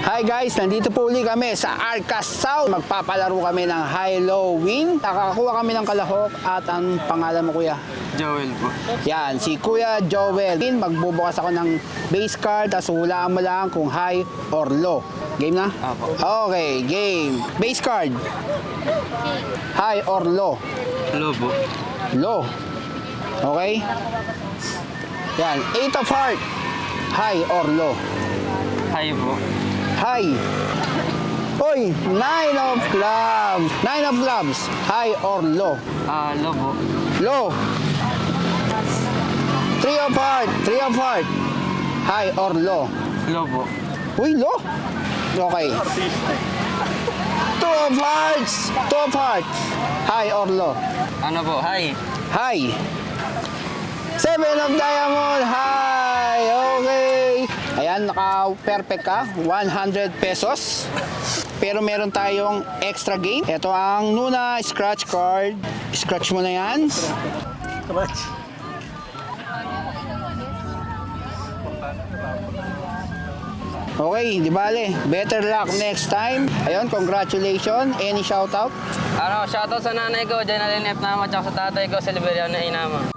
Hi guys, nandito po uli kami sa Arca South. Magpapalaro kami ng high-low win. Nakakakuha kami ng kalahok at ang pangalan mo kuya? Joel po. Yan, si Kuya Joel. Magbubukas ako ng base card, tapos hulaan mo lang kung high or low. Game na? Apo. Okay, game. Base card. High or low? Hello po. Low. Okay? Yan, 8 of heart. High or low? Hi po. High. Oy, 9 of clubs. 9 of clubs. High or low? Hello po. Low. 3 of heart. 3 of heart. High or low? Hello po. Uy, low. Okay. 2 of hearts. 2 of hearts. High or low? Ano po? Hi. High. 7 of diamond. High. Okay. Ayan, naka-perfect ka. 100 pesos. Pero meron tayong extra game. Ito ang Nuna scratch card. Scratch mo na yan. Okay, di bale. Better luck next time. Ayun, congratulations. Any shoutout? Shoutout sa nanay ko, Jenalyn F. Nama, tsaka sa tatay ko, Silveriano Inama.